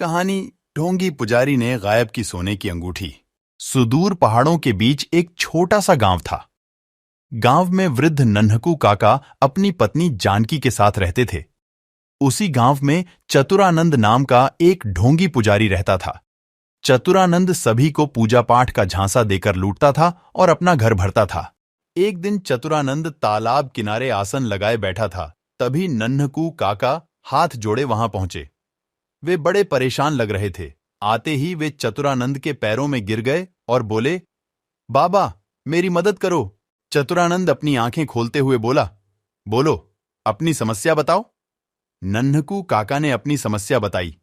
कहानी ढोंगी पुजारी ने गायब की सोने की अंगूठी। सुदूर पहाड़ों के बीच एक छोटा सा गांव था। गांव में वृद्ध नन्हकू काका अपनी पत्नी जानकी के साथ रहते थे। उसी गांव में चतुरानंद नाम का एक ढोंगी पुजारी रहता था। चतुरानंद सभी को पूजा पाठ का झांसा देकर लूटता था और अपना घर भरता था। एक दिन चतुरानंद तालाब किनारे आसन लगाए बैठा था, तभी नन्हकू काका हाथ जोड़े वहां पहुंचे। वे बड़े परेशान लग रहे थे। आते ही वे चतुरानंद के पैरों में गिर गए और बोले, बाबा मेरी मदद करो। चतुरानंद अपनी आंखें खोलते हुए बोला, बोलो, अपनी समस्या बताओ। नन्हकू काका ने अपनी समस्या बताई।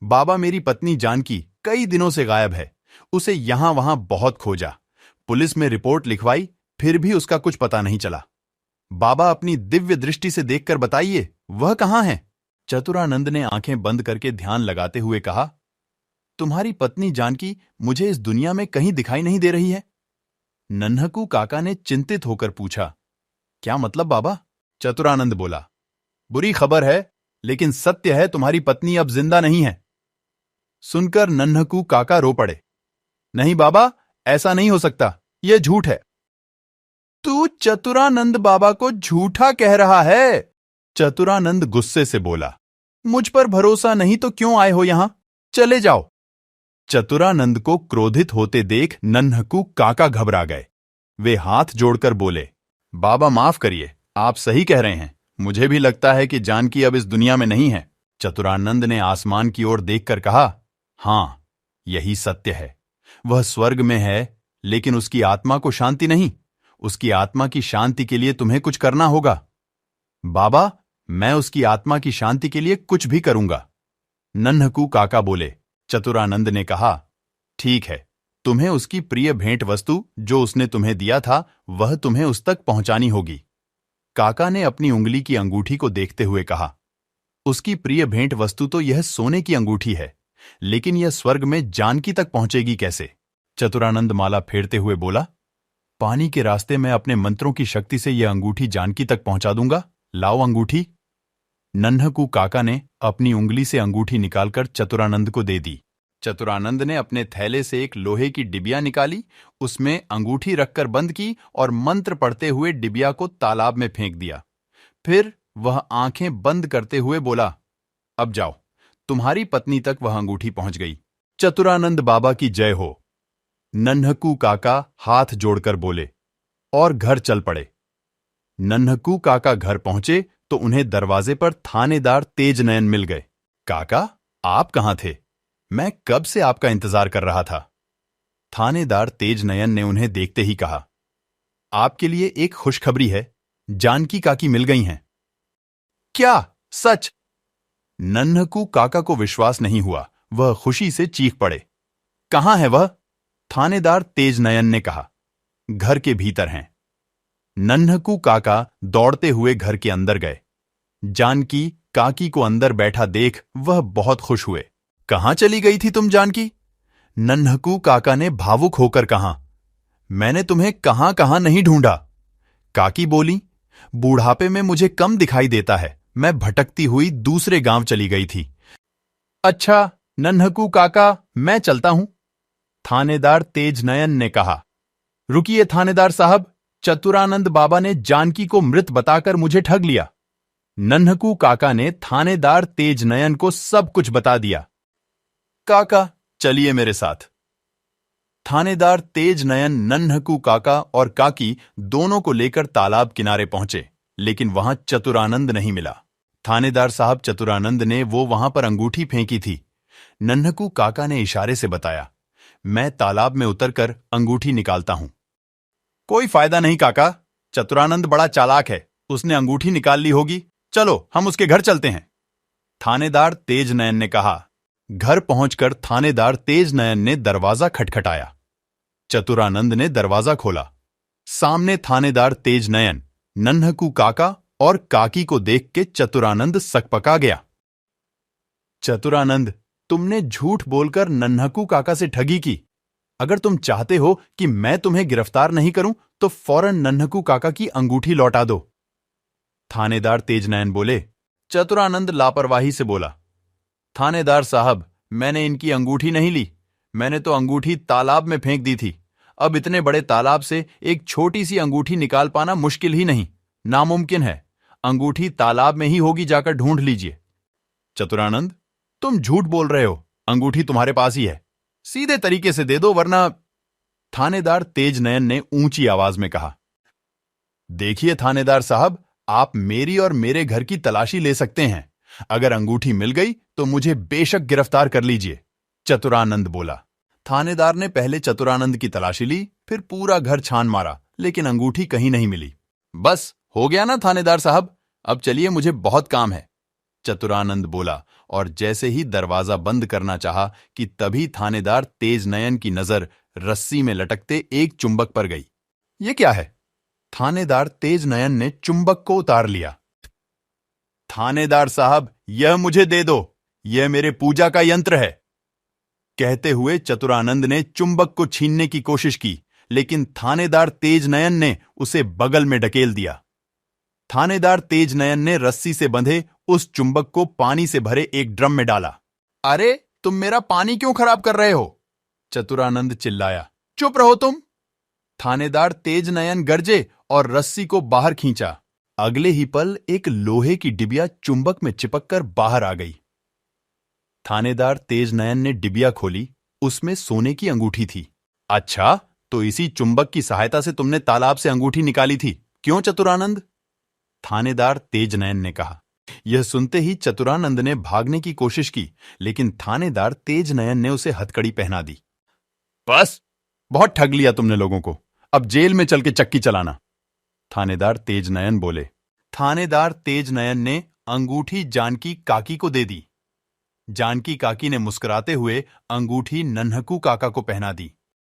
बाबा, मेरी पत्नी जानकी कई दिनों से गायब है। उसे यहां वहां बहुत खोजा, पुलिस में रिपोर्ट लिखवाई, फिर भी उसका कुछ पता नहीं चला। बाबा अपनी दिव्य दृष्टि से देखकर बताइए, वह कहां है? चतुरानंद ने आंखें बंद करके ध्यान लगाते हुए कहा, तुम्हारी पत्नी जानकी मुझे इस दुनिया में कहीं दिखाई नहीं दे रही है। नन्हकू काका ने चिंतित होकर पूछा, क्या मतलब बाबा? चतुरानंद बोला, बुरी खबर है, लेकिन सत्य है, तुम्हारी पत्नी अब जिंदा नहीं है। सुनकर नन्हकू काका रो पड़े। नहीं बाबा, ऐसा नहीं हो सकता, यह झूठ है। तू चतुरानंद बाबा को झूठा कह रहा है। चतुरानंद गुस्से से बोला, मुझ पर भरोसा नहीं तो क्यों आए हो यहां? चले जाओ। चतुरानंद को क्रोधित होते देख नन्हकू काका घबरा गए। वे हाथ जोड़कर बोले, बाबा माफ करिए, आप सही कह रहे हैं। मुझे भी लगता है कि जानकी अब इस दुनिया में नहीं है। चतुरानंद ने आसमान की ओर देखकर कहा, हां, यही सत्य है। वह स्वर्ग में है, लेकिन उसकी आत्मा को शांति नहीं। उसकी आत्मा की शांति के लिए तुम्हें कुछ करना होगा। बाबा, मैं उसकी आत्मा की शांति के लिए कुछ भी करूंगा। नन्हकू काका बोले। चतुरानंद ने कहा, ठीक है, तुम्हें उसकी प्रिय भेंट वस्तु जो उसने तुम्हें दिया था, वह तुम्हें उस तक पहुंचानी होगी। काका ने अपनी उंगली की अंगूठी को देखते हुए कहा, उसकी प्रिय भेंट वस्तु तो यह सोने की अंगूठी है, लेकिन यह स्वर्ग में जानकी तक पहुंचेगी कैसे? चतुरानंद माला फेरते हुए बोला, पानी के रास्ते मैं अपने मंत्रों की शक्ति से यह अंगूठी जानकी तक पहुंचा दूंगा। लाओ अंगूठी। नन्हकू काका ने अपनी उंगली से अंगूठी निकालकर चतुरानंद को दे दी। चतुरानंद ने अपने थैले से एक लोहे की डिबिया निकाली, उसमें अंगूठी रखकर बंद की और मंत्र पढ़ते हुए डिबिया को तालाब में फेंक दिया। फिर वह आंखें बंद करते हुए बोला, अब जाओ, तुम्हारी पत्नी तक वह अंगूठी पहुंच गई। चतुरानंद बाबा की जय हो। नन्हकू काका हाथ जोड़कर बोले और घर चल पड़े। नन्हकू काका घर पहुंचे तो उन्हें दरवाजे पर थानेदार तेजनयन मिल गए। काका, आप कहां थे? मैं कब से आपका इंतजार कर रहा था। थानेदार तेजनयन ने उन्हें देखते ही कहा, आपके लिए एक खुशखबरी है, जानकी काकी मिल गई हैं। क्या? सच? नन्हकू काका को विश्वास नहीं हुआ। वह खुशी से चीख पड़े। कहां है वह? थानेदार तेजनयन ने कहा, घर के भीतर हैं। नन्हकू काका दौड़ते हुए घर के अंदर गए। जानकी काकी को अंदर बैठा देख वह बहुत खुश हुए। कहां चली गई थी तुम जानकी? नन्हकू काका ने भावुक होकर कहा, मैंने तुम्हें कहां कहां नहीं ढूंढा। काकी बोली, बूढ़ापे में मुझे कम दिखाई देता है, मैं भटकती हुई दूसरे गांव चली गई थी। अच्छा नन्हकू काका, मैं चलता हूं। थानेदार तेजनयन ने कहा, रुकिए थानेदार साहब, चतुरानंद बाबा ने जानकी को मृत बताकर मुझे ठग लिया। नन्हकू काका ने थानेदार तेजनयन को सब कुछ बता दिया। काका, चलिए मेरे साथ। थानेदार तेजनयन नन्हकू काका और काकी दोनों को लेकर तालाब किनारे पहुंचे, लेकिन वहां चतुरानंद नहीं मिला। थानेदार साहब, चतुरानंद ने वो वहां पर अंगूठी फेंकी थी। नन्हकू काका ने इशारे से बताया, मैं तालाब में उतरकर अंगूठी निकालता हूं। कोई फायदा नहीं काका, चतुरानंद बड़ा चालाक है, उसने अंगूठी निकाल ली होगी। चलो हम उसके घर चलते हैं। थानेदार तेजनयन ने कहा। घर पहुंचकर थानेदार तेजनयन ने दरवाजा खटखटाया। चतुरानंद ने दरवाजा खोला। सामने थानेदार तेजनयन, नन्हकू काका और काकी को देख के चतुरानंद सकपका गया। चतुरानंद, तुमने झूठ बोलकर नन्हकू काका से ठगी की। अगर तुम चाहते हो कि मैं तुम्हें गिरफ्तार नहीं करूं तो फौरन नन्हकू काका की अंगूठी लौटा दो। थानेदार तेजनयन बोले। चतुरानंद लापरवाही से बोला, थानेदार साहब, मैंने इनकी अंगूठी नहीं ली। मैंने तो अंगूठी तालाब में फेंक दी थी। अब इतने बड़े तालाब से एक छोटी सी अंगूठी निकाल पाना मुश्किल ही नहीं, नामुमकिन है। अंगूठी तालाब में ही होगी, जाकर ढूंढ लीजिए। चतुरानंद, तुम झूठ बोल रहे हो। अंगूठी तुम्हारे पास ही है। सीधे तरीके से दे दो, वरना। थानेदार तेज नयन ने ऊंची आवाज में कहा। देखिए थानेदार साहब, आप मेरी और मेरे घर की तलाशी ले सकते हैं। अगर अंगूठी मिल गई तो मुझे बेशक गिरफ्तार कर लीजिए, चतुरानंद बोला। थानेदार ने पहले चतुरानंद की तलाशी ली, फिर पूरा घर छान मारा, लेकिन अंगूठी कहीं नहीं मिली। बस हो गया ना थानेदार साहब, अब चलिए, मुझे बहुत काम है, चतुरानंद बोला। और जैसे ही दरवाजा बंद करना चाहा कि तभी थानेदार तेज नयन की नजर रस्सी में लटकते एक चुंबक पर गई। ये क्या है? थानेदार तेज नयन ने चुंबक को उतार लिया। थानेदार साहब, यह मुझे दे दो, यह मेरे पूजा का यंत्र है, कहते हुए चतुरानंद ने चुंबक को छीनने की कोशिश की, लेकिन थानेदार तेज नयन ने उसे बगल में ढकेल दिया। थानेदार तेज नयन ने रस्सी से बंधे उस चुंबक को पानी से भरे एक ड्रम में डाला। अरे, तुम मेरा पानी क्यों खराब कर रहे हो? चतुरानंद चिल्लाया। चुप रहो तुम! थानेदार तेज नयन गरजे और रस्सी को बाहर खींचा। अगले ही पल एक लोहे की डिबिया चुंबक में चिपककर बाहर आ गई। थानेदार तेज नयन ने डिबिया खोली, उसमें सोने की अंगूठी थी। अच्छा, तो इसी चुंबक की सहायता से तुमने तालाब से अंगूठी निकाली थी, क्यों चतुरानंद? थानेदार तेज नयन ने कहा। यह सुनते ही चतुरानंद ने भागने की कोशिश की, लेकिन थानेदार तेज नयन ने उसे हथकड़ी पहना दी। बस, बहुत ठग लिया तुमने लोगों को, अब जेल में चल के चक्की चलाना, थानेदार तेज नयन बोले। थानेदार तेज नयन ने अंगूठी जानकी काकी को दे दी। जानकी काकी ने मुस्कुराते हुए अंगूठी नन्हकू काका को पहना दी।